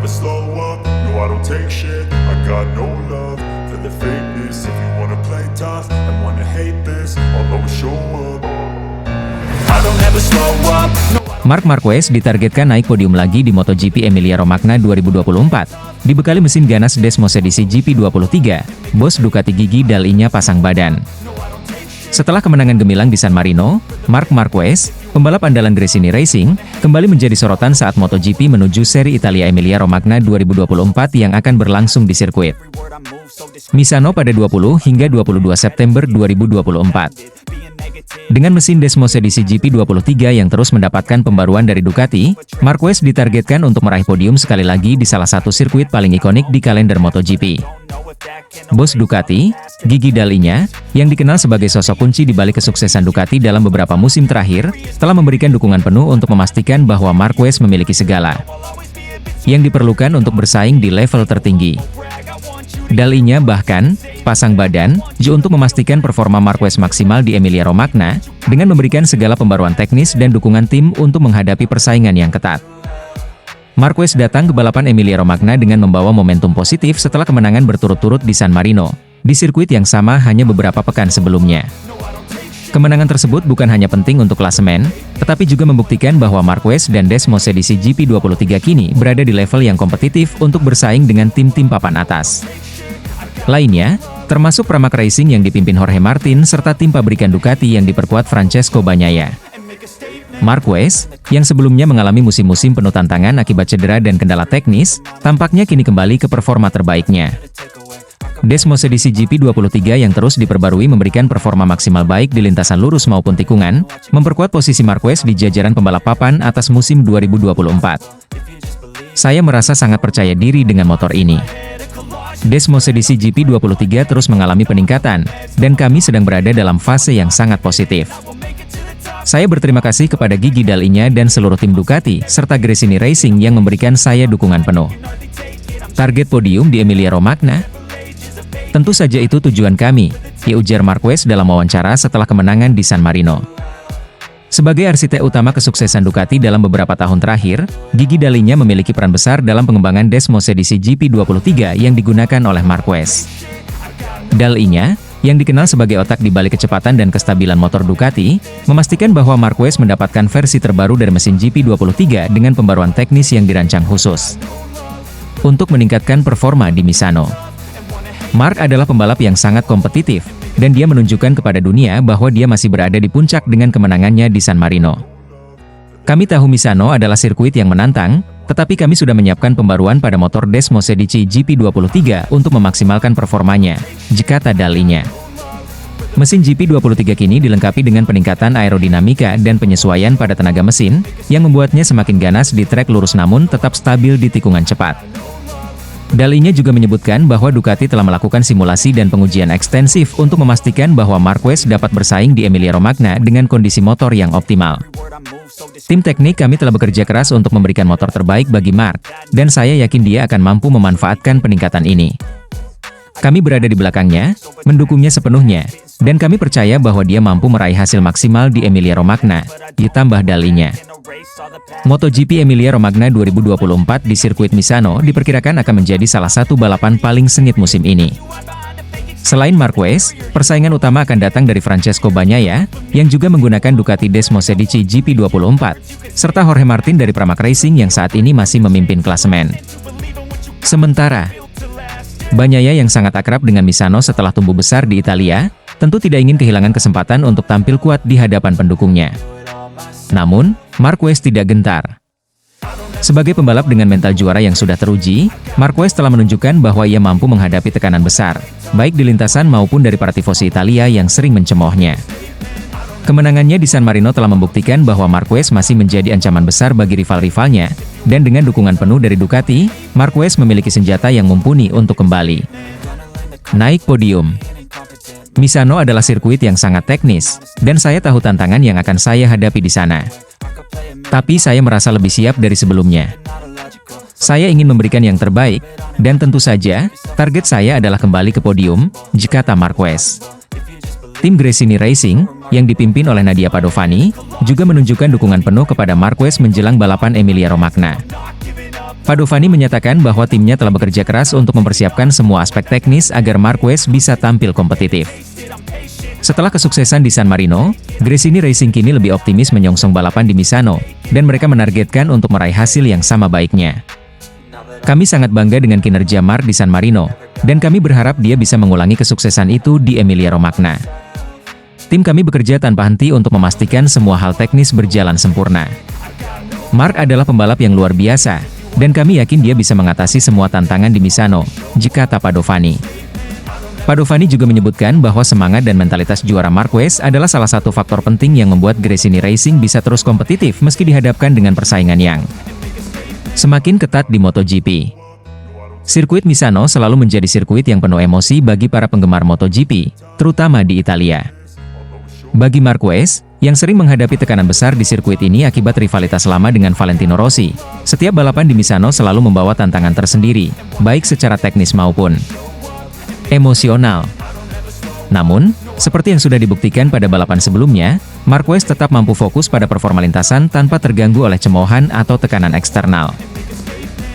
slow up, no I don't take shit. I got no love for the fakeness. If you wanna play tough and wanna hate this, I'll always show up. I don't ever slow up, no. Marc Marquez ditargetkan naik podium lagi di MotoGP Emilia-Romagna 2024. Dibekali mesin ganas Desmos edisi GP23, bos Ducati Gigi Dall'Igna pasang badan. Setelah kemenangan gemilang di San Marino, Marc Marquez, pembalap andalan Gresini Racing, kembali menjadi sorotan saat MotoGP menuju seri Italia Emilia-Romagna 2024 yang akan berlangsung di sirkuit Misano pada 20 hingga 22 September 2024. Dengan mesin Desmos edisi GP23 yang terus mendapatkan pembaruan dari Ducati, Marquez ditargetkan untuk meraih podium sekali lagi di salah satu sirkuit paling ikonik di kalender MotoGP. Bos Ducati, Gigi Dall'Igna, yang dikenal sebagai sosok kunci di balik kesuksesan Ducati dalam beberapa musim terakhir, telah memberikan dukungan penuh untuk memastikan bahwa Marquez memiliki segala yang diperlukan untuk bersaing di level tertinggi. Dall'Igna bahkan pasang badan untuk memastikan performa Marquez maksimal di Emilia-Romagna dengan memberikan segala pembaruan teknis dan dukungan tim untuk menghadapi persaingan yang ketat. Marquez datang ke balapan Emilia-Romagna dengan membawa momentum positif setelah kemenangan berturut-turut di San Marino, di sirkuit yang sama hanya beberapa pekan sebelumnya. Kemenangan tersebut bukan hanya penting untuk klasemen, tetapi juga membuktikan bahwa Marquez dan Desmos edisi GP23 kini berada di level yang kompetitif untuk bersaing dengan tim-tim papan atas lainnya, termasuk Pramac Racing yang dipimpin Jorge Martin serta tim pabrikan Ducati yang diperkuat Francesco Bagnaia. Marquez, yang sebelumnya mengalami musim-musim penuh tantangan akibat cedera dan kendala teknis, tampaknya kini kembali ke performa terbaiknya. Desmos edisi GP23 yang terus diperbarui memberikan performa maksimal baik di lintasan lurus maupun tikungan, memperkuat posisi Marquez di jajaran pembalap papan atas musim 2024. Saya merasa sangat percaya diri dengan motor ini. Desmos edisi GP23 terus mengalami peningkatan, dan kami sedang berada dalam fase yang sangat positif. Saya berterima kasih kepada Gigi Dall'Igna dan seluruh tim Ducati, serta Gresini Racing yang memberikan saya dukungan penuh. Target podium di Emilia-Romagna? Tentu saja itu tujuan kami, ujar Marquez dalam wawancara setelah kemenangan di San Marino. Sebagai arsitek utama kesuksesan Ducati dalam beberapa tahun terakhir, Gigi Dall'Igna memiliki peran besar dalam pengembangan Desmos edisi GP23 yang digunakan oleh Marquez. Dall'Igna, yang dikenal sebagai otak di balik kecepatan dan kestabilan motor Ducati, memastikan bahwa Marquez mendapatkan versi terbaru dari mesin GP23 dengan pembaruan teknis yang dirancang khusus untuk meningkatkan performa di Misano. Marc adalah pembalap yang sangat kompetitif, dan dia menunjukkan kepada dunia bahwa dia masih berada di puncak dengan kemenangannya di San Marino. Kami tahu Misano adalah sirkuit yang menantang, tetapi kami sudah menyiapkan pembaruan pada motor Desmos edisi GP23 untuk memaksimalkan performanya, kata Dall'Igna. Mesin GP23 kini dilengkapi dengan peningkatan aerodinamika dan penyesuaian pada tenaga mesin, yang membuatnya semakin ganas di trek lurus namun tetap stabil di tikungan cepat. Dall'Igna juga menyebutkan bahwa Ducati telah melakukan simulasi dan pengujian ekstensif untuk memastikan bahwa Marquez dapat bersaing di Emilia-Romagna dengan kondisi motor yang optimal. Tim teknik kami telah bekerja keras untuk memberikan motor terbaik bagi Marc, dan saya yakin dia akan mampu memanfaatkan peningkatan ini. Kami berada di belakangnya, mendukungnya sepenuhnya, dan kami percaya bahwa dia mampu meraih hasil maksimal di Emilia-Romagna, ditambah Dall'Igna. MotoGP Emilia-Romagna 2024 di sirkuit Misano diperkirakan akan menjadi salah satu balapan paling sengit musim ini. Selain Marquez, persaingan utama akan datang dari Francesco Bagnaia, yang juga menggunakan Ducati Desmos edisi GP24, serta Jorge Martin dari Pramac Racing yang saat ini masih memimpin klasemen. Sementara, Bagnaia yang sangat akrab dengan Misano setelah tumbuh besar di Italia, tentu tidak ingin kehilangan kesempatan untuk tampil kuat di hadapan pendukungnya. Namun, Marquez tidak gentar. Sebagai pembalap dengan mental juara yang sudah teruji, Marquez telah menunjukkan bahwa ia mampu menghadapi tekanan besar, baik di lintasan maupun dari para tifosi Italia yang sering mencemoohnya. Kemenangannya di San Marino telah membuktikan bahwa Marquez masih menjadi ancaman besar bagi rival-rivalnya, dan dengan dukungan penuh dari Ducati, Marquez memiliki senjata yang mumpuni untuk kembali naik podium. Misano adalah sirkuit yang sangat teknis, dan saya tahu tantangan yang akan saya hadapi di sana. Tapi saya merasa lebih siap dari sebelumnya. Saya ingin memberikan yang terbaik, dan tentu saja, target saya adalah kembali ke podium, kata Marquez. Tim Gresini Racing, yang dipimpin oleh Nadia Padovani, juga menunjukkan dukungan penuh kepada Marquez menjelang balapan Emilia-Romagna. Padovani menyatakan bahwa timnya telah bekerja keras untuk mempersiapkan semua aspek teknis agar Marquez bisa tampil kompetitif. Setelah kesuksesan di San Marino, Gresini Racing kini lebih optimis menyongsong balapan di Misano, dan mereka menargetkan untuk meraih hasil yang sama baiknya. Kami sangat bangga dengan kinerja Mark di San Marino, dan kami berharap dia bisa mengulangi kesuksesan itu di Emilia-Romagna. Tim kami bekerja tanpa henti untuk memastikan semua hal teknis berjalan sempurna. Mark adalah pembalap yang luar biasa, dan kami yakin dia bisa mengatasi semua tantangan di Misano, kata Padovani. Padovani juga menyebutkan bahwa semangat dan mentalitas juara Marquez adalah salah satu faktor penting yang membuat Gresini Racing bisa terus kompetitif meski dihadapkan dengan persaingan yang semakin ketat di MotoGP. Sirkuit Misano selalu menjadi sirkuit yang penuh emosi bagi para penggemar MotoGP, terutama di Italia. Bagi Marquez, yang sering menghadapi tekanan besar di sirkuit ini akibat rivalitas lama dengan Valentino Rossi, setiap balapan di Misano selalu membawa tantangan tersendiri, baik secara teknis maupun emosional. Namun, seperti yang sudah dibuktikan pada balapan sebelumnya, Marquez tetap mampu fokus pada performa lintasan tanpa terganggu oleh cemoohan atau tekanan eksternal.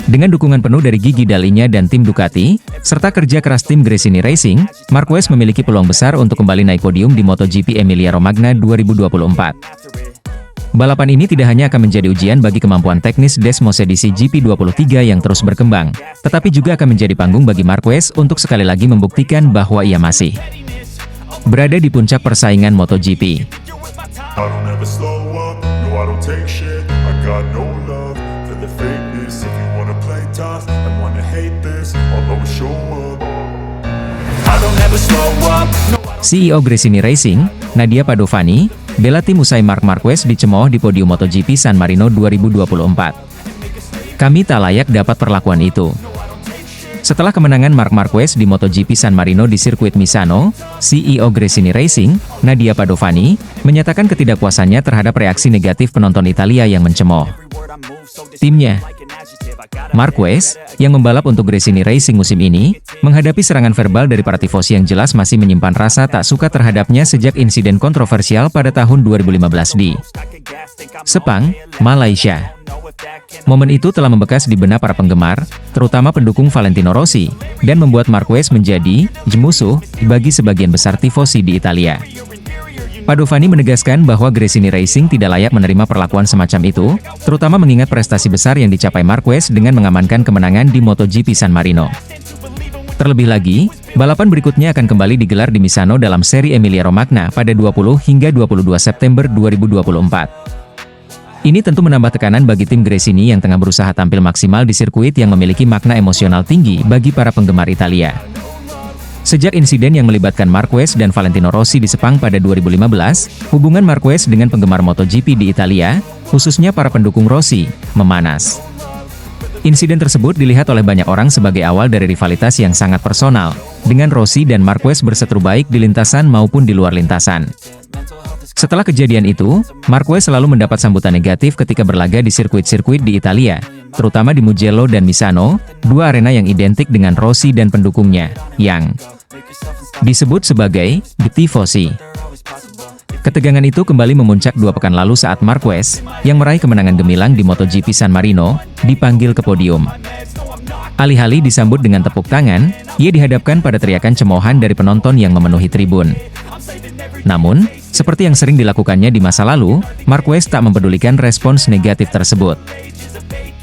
Dengan dukungan penuh dari Gigi Dall'Igna dan tim Ducati, serta kerja keras tim Gresini Racing, Marquez memiliki peluang besar untuk kembali naik podium di MotoGP Emilia-Romagna 2024. Balapan ini tidak hanya akan menjadi ujian bagi kemampuan teknis Desmosedici GP23 yang terus berkembang, tetapi juga akan menjadi panggung bagi Marquez untuk sekali lagi membuktikan bahwa ia masih berada di puncak persaingan MotoGP. I don't ever slow up, no I don't take shit. I got no love for the fakeness. If you wanna play tough and wanna hate this, I'll always show up. I don't ever slow up, no CEO Gresini Racing, Nadia Padovani, bela tim usai Marc Marquez dicemooh di podium MotoGP San Marino 2024. Kami tak layak dapat perlakuan itu. Setelah kemenangan Marc Marquez di MotoGP San Marino di sirkuit Misano, CEO Gresini Racing, Nadia Padovani, menyatakan ketidakpuasannya terhadap reaksi negatif penonton Italia yang mencemooh timnya. Marquez, yang membalap untuk Gresini Racing musim ini, menghadapi serangan verbal dari para tifosi yang jelas masih menyimpan rasa tak suka terhadapnya sejak insiden kontroversial pada tahun 2015 di Sepang, Malaysia. Momen itu telah membekas di benak para penggemar, terutama pendukung Valentino Rossi, dan membuat Marquez menjadi musuh bagi sebagian besar tifosi di Italia. Padovani menegaskan bahwa Gresini Racing tidak layak menerima perlakuan semacam itu, terutama mengingat prestasi besar yang dicapai Marquez dengan mengamankan kemenangan di MotoGP San Marino. Terlebih lagi, balapan berikutnya akan kembali digelar di Misano dalam seri Emilia-Romagna pada 20 hingga 22 September 2024. Ini tentu menambah tekanan bagi tim Gresini yang tengah berusaha tampil maksimal di sirkuit yang memiliki makna emosional tinggi bagi para penggemar Italia. Sejak insiden yang melibatkan Marquez dan Valentino Rossi di Sepang pada 2015, hubungan Marquez dengan penggemar MotoGP di Italia, khususnya para pendukung Rossi, memanas. Insiden tersebut dilihat oleh banyak orang sebagai awal dari rivalitas yang sangat personal, dengan Rossi dan Marquez berseteru baik di lintasan maupun di luar lintasan. Setelah kejadian itu, Marquez selalu mendapat sambutan negatif ketika berlaga di sirkuit-sirkuit di Italia, terutama di Mugello dan Misano, dua arena yang identik dengan Rossi dan pendukungnya, yang disebut sebagai tifosi. Ketegangan itu kembali memuncak 2 pekan lalu saat Marquez, yang meraih kemenangan gemilang di MotoGP San Marino, dipanggil ke podium. Alih-alih disambut dengan tepuk tangan, ia dihadapkan pada teriakan cemoohan dari penonton yang memenuhi tribun. Namun, seperti yang sering dilakukannya di masa lalu, Marquez tak mempedulikan respons negatif tersebut.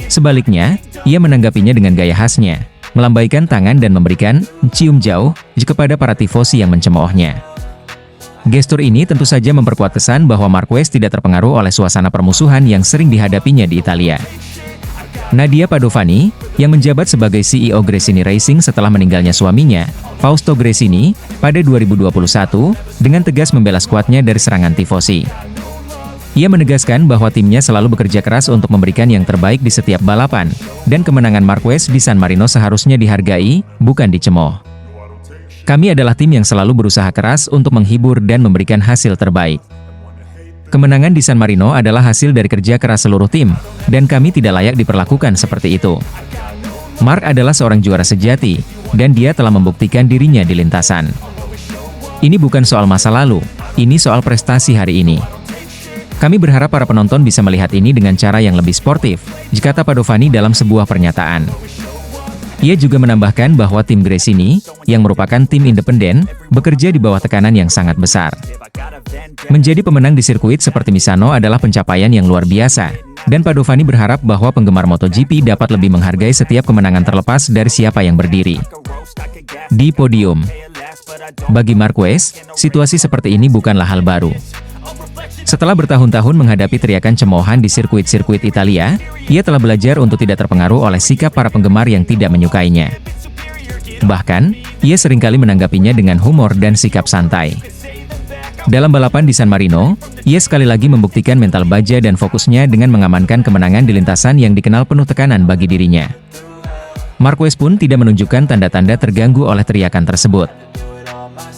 Sebaliknya, ia menanggapinya dengan gaya khasnya, melambaikan tangan dan memberikan cium jauh kepada para tifosi yang mencemoohnya. Gestur ini tentu saja memperkuat kesan bahwa Marquez tidak terpengaruh oleh suasana permusuhan yang sering dihadapinya di Italia. Nadia Padovani, yang menjabat sebagai CEO Gresini Racing setelah meninggalnya suaminya, Fausto Gresini, pada 2021, dengan tegas membela skuadnya dari serangan tifosi. Ia menegaskan bahwa timnya selalu bekerja keras untuk memberikan yang terbaik di setiap balapan, dan kemenangan Marquez di San Marino seharusnya dihargai, bukan dicemooh. Kami adalah tim yang selalu berusaha keras untuk menghibur dan memberikan hasil terbaik. Kemenangan di San Marino adalah hasil dari kerja keras seluruh tim, dan kami tidak layak diperlakukan seperti itu. Marc adalah seorang juara sejati, dan dia telah membuktikan dirinya di lintasan. Ini bukan soal masa lalu, ini soal prestasi hari ini. Kami berharap para penonton bisa melihat ini dengan cara yang lebih sportif, kata Padovani dalam sebuah pernyataan. Ia juga menambahkan bahwa tim Gresini, yang merupakan tim independen, bekerja di bawah tekanan yang sangat besar. Menjadi pemenang di sirkuit seperti Misano adalah pencapaian yang luar biasa, dan Padovani berharap bahwa penggemar MotoGP dapat lebih menghargai setiap kemenangan terlepas dari siapa yang berdiri di podium. Bagi Marquez, situasi seperti ini bukanlah hal baru. Setelah bertahun-tahun menghadapi teriakan cemoohan di sirkuit-sirkuit Italia, ia telah belajar untuk tidak terpengaruh oleh sikap para penggemar yang tidak menyukainya. Bahkan, ia seringkali menanggapinya dengan humor dan sikap santai. Dalam balapan di San Marino, ia sekali lagi membuktikan mental baja dan fokusnya dengan mengamankan kemenangan di lintasan yang dikenal penuh tekanan bagi dirinya. Marquez pun tidak menunjukkan tanda-tanda terganggu oleh teriakan tersebut.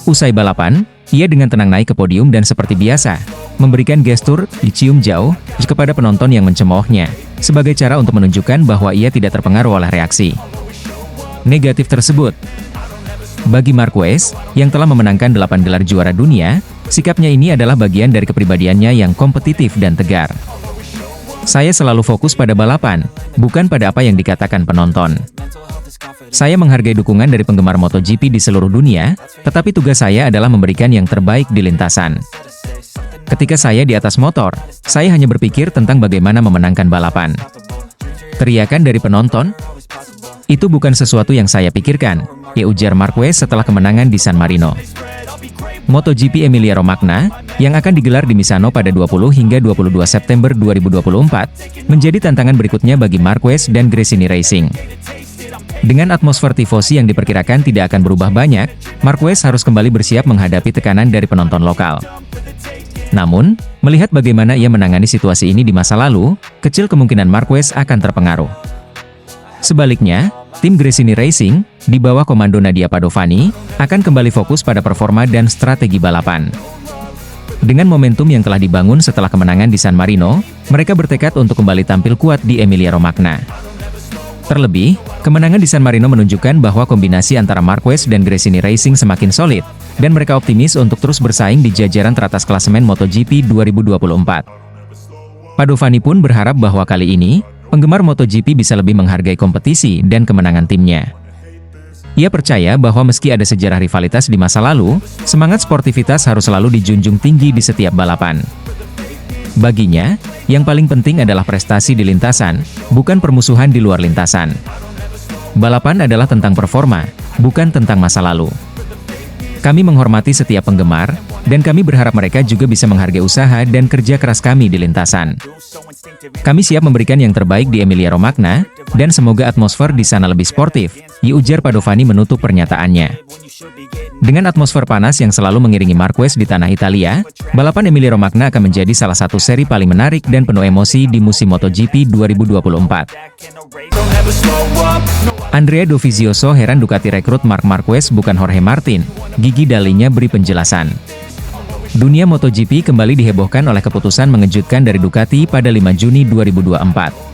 Usai balapan, ia dengan tenang naik ke podium dan seperti biasa, memberikan gestur dicium jauh kepada penonton yang mencemoohnya, sebagai cara untuk menunjukkan bahwa ia tidak terpengaruh oleh reaksi negatif tersebut. Bagi Marquez, yang telah memenangkan 8 gelar juara dunia, sikapnya ini adalah bagian dari kepribadiannya yang kompetitif dan tegar. Saya selalu fokus pada balapan, bukan pada apa yang dikatakan penonton. Saya menghargai dukungan dari penggemar MotoGP di seluruh dunia, tetapi tugas saya adalah memberikan yang terbaik di lintasan. Ketika saya di atas motor, saya hanya berpikir tentang bagaimana memenangkan balapan. Teriakan dari penonton? Itu bukan sesuatu yang saya pikirkan, ya ujar Marquez setelah kemenangan di San Marino. MotoGP Emilia-Romagna, yang akan digelar di Misano pada 20 hingga 22 September 2024, menjadi tantangan berikutnya bagi Marquez dan Gresini Racing. Dengan atmosfer tifosi yang diperkirakan tidak akan berubah banyak, Marquez harus kembali bersiap menghadapi tekanan dari penonton lokal. Namun, melihat bagaimana ia menangani situasi ini di masa lalu, kecil kemungkinan Marquez akan terpengaruh. Sebaliknya, tim Gresini Racing, di bawah komando Nadia Padovani, akan kembali fokus pada performa dan strategi balapan. Dengan momentum yang telah dibangun setelah kemenangan di San Marino, mereka bertekad untuk kembali tampil kuat di Emilia-Romagna. Terlebih, kemenangan di San Marino menunjukkan bahwa kombinasi antara Marquez dan Gresini Racing semakin solid, dan mereka optimis untuk terus bersaing di jajaran teratas klasemen MotoGP 2024. Padovani pun berharap bahwa kali ini, penggemar MotoGP bisa lebih menghargai kompetisi dan kemenangan timnya. Ia percaya bahwa meski ada sejarah rivalitas di masa lalu, semangat sportivitas harus selalu dijunjung tinggi di setiap balapan. Baginya, yang paling penting adalah prestasi di lintasan, bukan permusuhan di luar lintasan. Balapan adalah tentang performa, bukan tentang masa lalu. Kami menghormati setiap penggemar, dan kami berharap mereka juga bisa menghargai usaha dan kerja keras kami di lintasan. Kami siap memberikan yang terbaik di Emilia-Romagna, dan semoga atmosfer di sana lebih sportif, ujar Padovani menutup pernyataannya. Dengan atmosfer panas yang selalu mengiringi Marquez di tanah Italia, balapan Emilia-Romagna akan menjadi salah satu seri paling menarik dan penuh emosi di musim MotoGP 2024. Andrea Dovizioso heran Ducati rekrut Marc Marquez bukan Jorge Martin, Gigi Dall'Igna beri penjelasan. Dunia MotoGP kembali dihebohkan oleh keputusan mengejutkan dari Ducati pada 5 Juni 2024.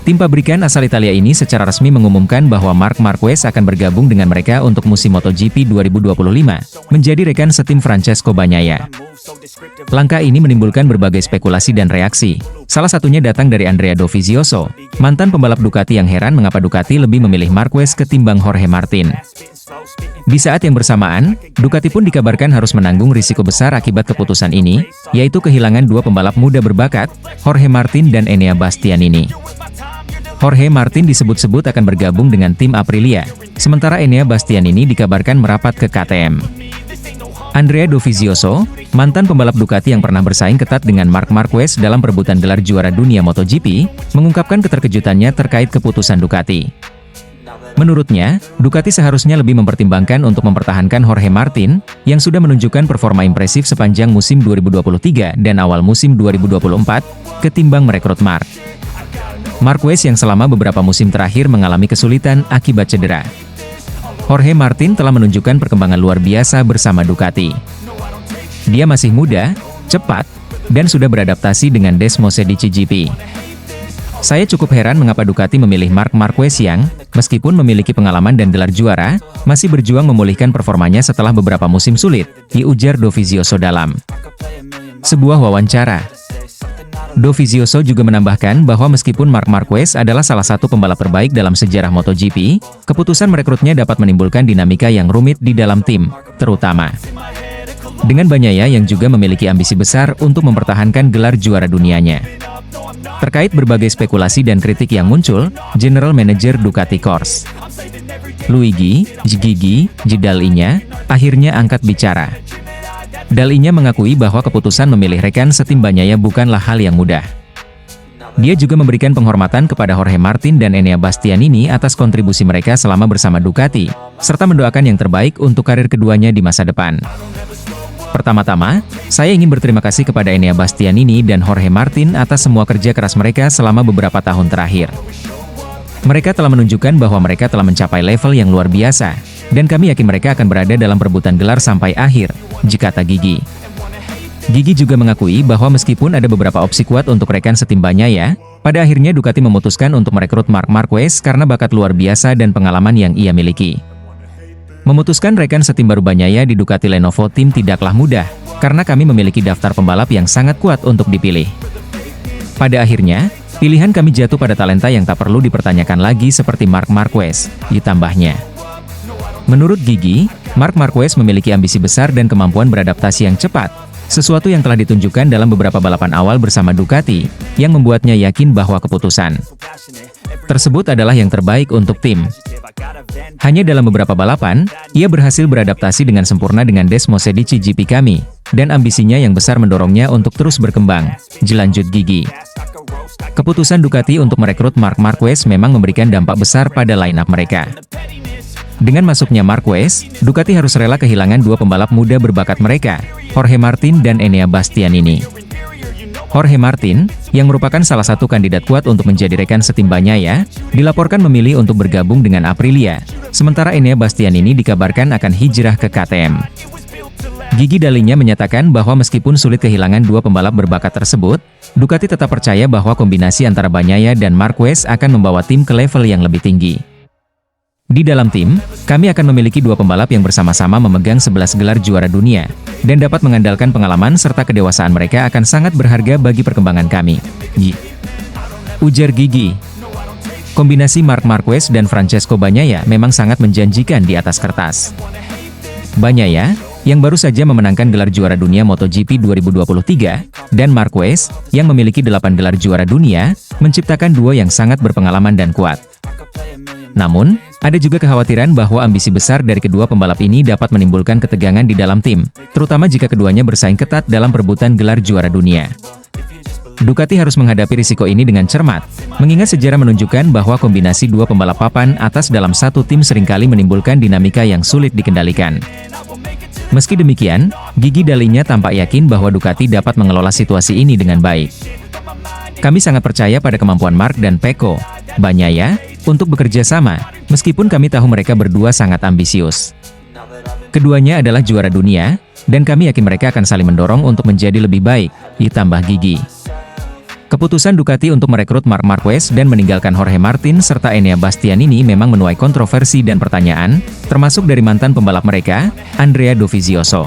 Tim pabrikan asal Italia ini secara resmi mengumumkan bahwa Marc Marquez akan bergabung dengan mereka untuk musim MotoGP 2025, menjadi rekan setim Francesco Bagnaia. Langkah ini menimbulkan berbagai spekulasi dan reaksi. Salah satunya datang dari Andrea Dovizioso, mantan pembalap Ducati yang heran mengapa Ducati lebih memilih Marquez ketimbang Jorge Martin. Di saat yang bersamaan, Ducati pun dikabarkan harus menanggung risiko besar akibat keputusan ini, yaitu kehilangan dua pembalap muda berbakat, Jorge Martin dan Enea Bastianini. Jorge Martin disebut-sebut akan bergabung dengan tim Aprilia, sementara Enea Bastianini dikabarkan merapat ke KTM. Andrea Dovizioso, mantan pembalap Ducati yang pernah bersaing ketat dengan Marc Marquez dalam perebutan gelar juara dunia MotoGP, mengungkapkan keterkejutannya terkait keputusan Ducati. Menurutnya, Ducati seharusnya lebih mempertimbangkan untuk mempertahankan Jorge Martin, yang sudah menunjukkan performa impresif sepanjang musim 2023 dan awal musim 2024, ketimbang merekrut Marc Marquez yang selama beberapa musim terakhir mengalami kesulitan akibat cedera. Jorge Martin telah menunjukkan perkembangan luar biasa bersama Ducati. Dia masih muda, cepat, dan sudah beradaptasi dengan Desmosedici GP. Saya cukup heran mengapa Ducati memilih Marc Marquez yang, meskipun memiliki pengalaman dan gelar juara, masih berjuang memulihkan performanya setelah beberapa musim sulit, ujar Dovizioso dalam Sebuah wawancara. Dovizioso juga menambahkan bahwa meskipun Marc Marquez adalah salah satu pembalap terbaik dalam sejarah MotoGP, keputusan merekrutnya dapat menimbulkan dinamika yang rumit di dalam tim, terutama dengan Bagnaia yang juga memiliki ambisi besar untuk mempertahankan gelar juara dunianya. Terkait berbagai spekulasi dan kritik yang muncul, General Manager Ducati Corse, Luigi Gigi Dall'Igna, akhirnya angkat bicara. Dall'Igna mengakui bahwa keputusan memilih rekan setim Bagnaia bukanlah hal yang mudah. Dia juga memberikan penghormatan kepada Jorge Martin dan Enea Bastianini atas kontribusi mereka selama bersama Ducati, serta mendoakan yang terbaik untuk karir keduanya di masa depan. Pertama-tama, saya ingin berterima kasih kepada Enea Bastianini dan Jorge Martin atas semua kerja keras mereka selama beberapa tahun terakhir. Mereka telah menunjukkan bahwa mereka telah mencapai level yang luar biasa, dan kami yakin mereka akan berada dalam perebutan gelar sampai akhir, kata Gigi. Gigi juga mengakui bahwa meskipun ada beberapa opsi kuat untuk rekan setim Bagnaia, pada akhirnya Ducati memutuskan untuk merekrut Marc Marquez karena bakat luar biasa dan pengalaman yang ia miliki. Memutuskan rekan setim baru Bagnaia di Ducati Lenovo Team tidaklah mudah, karena kami memiliki daftar pembalap yang sangat kuat untuk dipilih. Pada akhirnya, pilihan kami jatuh pada talenta yang tak perlu dipertanyakan lagi seperti Marc Marquez, ditambahnya. Menurut Gigi, Marc Marquez memiliki ambisi besar dan kemampuan beradaptasi yang cepat, sesuatu yang telah ditunjukkan dalam beberapa balapan awal bersama Ducati, yang membuatnya yakin bahwa keputusan tersebut adalah yang terbaik untuk tim. Hanya dalam beberapa balapan, ia berhasil beradaptasi dengan sempurna dengan Desmosedici GP kami, dan ambisinya yang besar mendorongnya untuk terus berkembang, lanjut Gigi. Keputusan Ducati untuk merekrut Marc Marquez memang memberikan dampak besar pada line-up mereka. Dengan masuknya Marquez, Ducati harus rela kehilangan dua pembalap muda berbakat mereka, Jorge Martin dan Enea Bastianini. Jorge Martin, yang merupakan salah satu kandidat kuat untuk menjadi rekan setim Bagnaia, dilaporkan memilih untuk bergabung dengan Aprilia, sementara Enea Bastianini dikabarkan akan hijrah ke KTM. Gigi Dall'Igna menyatakan bahwa meskipun sulit kehilangan dua pembalap berbakat tersebut, Ducati tetap percaya bahwa kombinasi antara Bagnaia dan Marquez akan membawa tim ke level yang lebih tinggi. Di dalam tim, kami akan memiliki dua pembalap yang bersama-sama memegang 11 gelar juara dunia, dan dapat mengandalkan pengalaman serta kedewasaan mereka akan sangat berharga bagi perkembangan kami, ujar Gigi. Kombinasi Marc Marquez dan Francesco Bagnaia memang sangat menjanjikan di atas kertas. Bagnaia, yang baru saja memenangkan gelar juara dunia MotoGP 2023, dan Marquez, yang memiliki 8 gelar juara dunia, menciptakan duo yang sangat berpengalaman dan kuat. Namun, ada juga kekhawatiran bahwa ambisi besar dari kedua pembalap ini dapat menimbulkan ketegangan di dalam tim, terutama jika keduanya bersaing ketat dalam perebutan gelar juara dunia. Ducati harus menghadapi risiko ini dengan cermat, mengingat sejarah menunjukkan bahwa kombinasi dua pembalap papan atas dalam satu tim seringkali menimbulkan dinamika yang sulit dikendalikan. Meski demikian, Gigi Dall'Igna tampak yakin bahwa Ducati dapat mengelola situasi ini dengan baik. Kami sangat percaya pada kemampuan Marc dan Pecco Bagnaia untuk bekerja sama, meskipun kami tahu mereka berdua sangat ambisius. Keduanya adalah juara dunia, dan kami yakin mereka akan saling mendorong untuk menjadi lebih baik, ditambah Gigi. Keputusan Ducati untuk merekrut Marc Marquez dan meninggalkan Jorge Martin serta Enea Bastianini memang menuai kontroversi dan pertanyaan, termasuk dari mantan pembalap mereka, Andrea Dovizioso.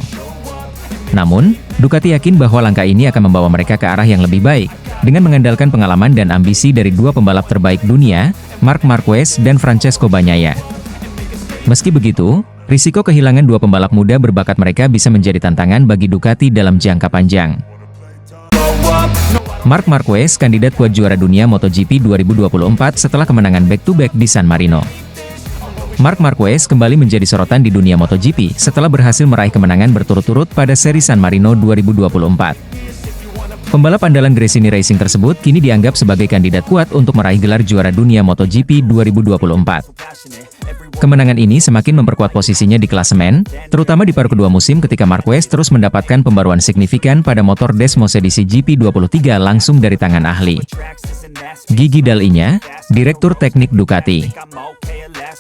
Namun, Ducati yakin bahwa langkah ini akan membawa mereka ke arah yang lebih baik, dengan mengandalkan pengalaman dan ambisi dari dua pembalap terbaik dunia, Marc Marquez dan Francesco Bagnaia. Meski begitu, risiko kehilangan dua pembalap muda berbakat mereka bisa menjadi tantangan bagi Ducati dalam jangka panjang. Marc Marquez kandidat kuat juara dunia MotoGP 2024 setelah kemenangan back-to-back di San Marino. Marc Marquez kembali menjadi sorotan di dunia MotoGP setelah berhasil meraih kemenangan berturut-turut pada seri San Marino 2024. Pembalap andalan Gresini Racing tersebut kini dianggap sebagai kandidat kuat untuk meraih gelar juara dunia MotoGP 2024. Kemenangan ini semakin memperkuat posisinya di klasemen, terutama di paruh kedua musim ketika Marquez terus mendapatkan pembaruan signifikan pada motor Desmosedici GP23 langsung dari tangan ahli. Gigi Dall'Igna, Direktur Teknik Ducati.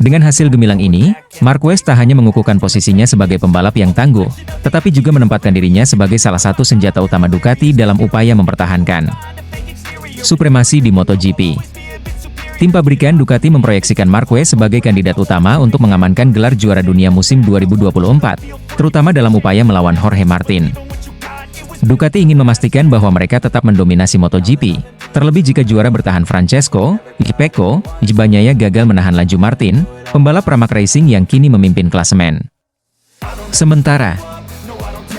Dengan hasil gemilang ini, Marquez tak hanya mengukuhkan posisinya sebagai pembalap yang tangguh, tetapi juga menempatkan dirinya sebagai salah satu senjata utama Ducati dalam upaya mempertahankan supremasi di MotoGP. Tim pabrikan Ducati memproyeksikan Marquez sebagai kandidat utama untuk mengamankan gelar juara dunia musim 2024, terutama dalam upaya melawan Jorge Martin. Ducati ingin memastikan bahwa mereka tetap mendominasi MotoGP, terlebih jika juara bertahan Francesco Pecco Bagnaia gagal menahan laju Martin, pembalap Pramac Racing yang kini memimpin klasemen. Sementara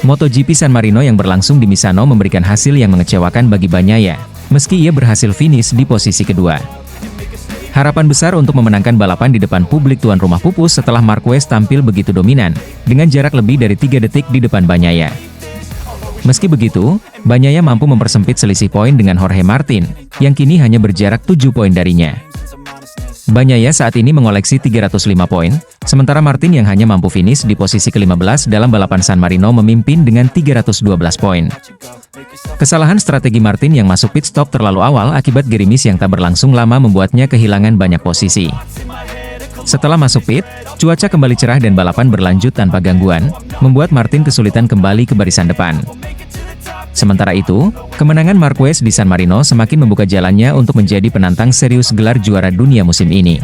MotoGP San Marino yang berlangsung di Misano memberikan hasil yang mengecewakan bagi Bagnaia, meski ia berhasil finish di posisi kedua. Harapan besar untuk memenangkan balapan di depan publik tuan rumah pupus setelah Marquez tampil begitu dominan, dengan jarak lebih dari 3 detik di depan Bagnaia. Meski begitu, Bagnaia mampu mempersempit selisih poin dengan Jorge Martin, yang kini hanya berjarak 7 poin darinya. Bagnaia saat ini mengoleksi 305 poin, sementara Martin yang hanya mampu finish di posisi ke-15 dalam balapan San Marino memimpin dengan 312 poin. Kesalahan strategi Martin yang masuk pit stop terlalu awal akibat gerimis yang tak berlangsung lama membuatnya kehilangan banyak posisi. Setelah masuk pit, cuaca kembali cerah dan balapan berlanjut tanpa gangguan, membuat Martin kesulitan kembali ke barisan depan. Sementara itu, kemenangan Marquez di San Marino semakin membuka jalannya untuk menjadi penantang serius gelar juara dunia musim ini.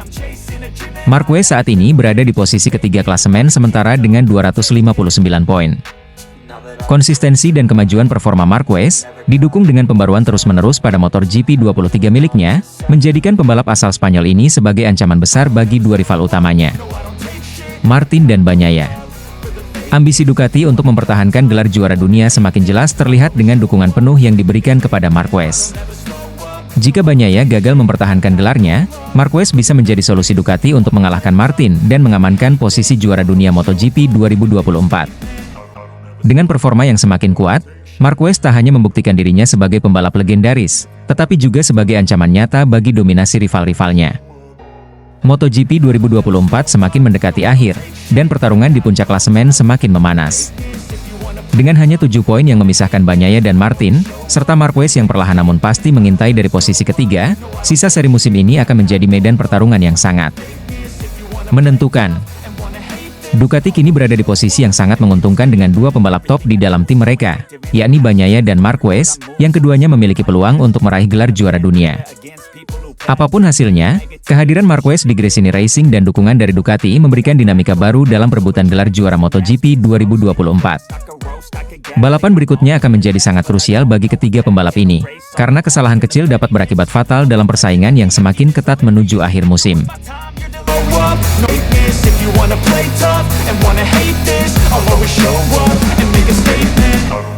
Marquez saat ini berada di posisi ketiga klasemen sementara dengan 259 poin. Konsistensi dan kemajuan performa Marquez, didukung dengan pembaruan terus-menerus pada motor GP23 miliknya, menjadikan pembalap asal Spanyol ini sebagai ancaman besar bagi dua rival utamanya, Martin dan Bagnaia. Ambisi Ducati untuk mempertahankan gelar juara dunia semakin jelas terlihat dengan dukungan penuh yang diberikan kepada Marquez. Jika Bagnaia gagal mempertahankan gelarnya, Marquez bisa menjadi solusi Ducati untuk mengalahkan Martin dan mengamankan posisi juara dunia MotoGP 2024. Dengan performa yang semakin kuat, Marquez tak hanya membuktikan dirinya sebagai pembalap legendaris, tetapi juga sebagai ancaman nyata bagi dominasi rival-rivalnya. MotoGP 2024 semakin mendekati akhir, dan pertarungan di puncak klasemen semakin memanas. Dengan hanya 7 poin yang memisahkan Bagnaia dan Martin, serta Marquez yang perlahan namun pasti mengintai dari posisi ketiga, sisa seri musim ini akan menjadi medan pertarungan yang sangat menentukan. Ducati kini berada di posisi yang sangat menguntungkan dengan dua pembalap top di dalam tim mereka, yakni Bagnaia dan Marquez, yang keduanya memiliki peluang untuk meraih gelar juara dunia. Apapun hasilnya, kehadiran Marquez di Gresini Racing dan dukungan dari Ducati memberikan dinamika baru dalam perebutan gelar juara MotoGP 2024. Balapan berikutnya akan menjadi sangat krusial bagi ketiga pembalap ini, karena kesalahan kecil dapat berakibat fatal dalam persaingan yang semakin ketat menuju akhir musim. If you wanna play tough and wanna hate this, I'll always show up and make a statement.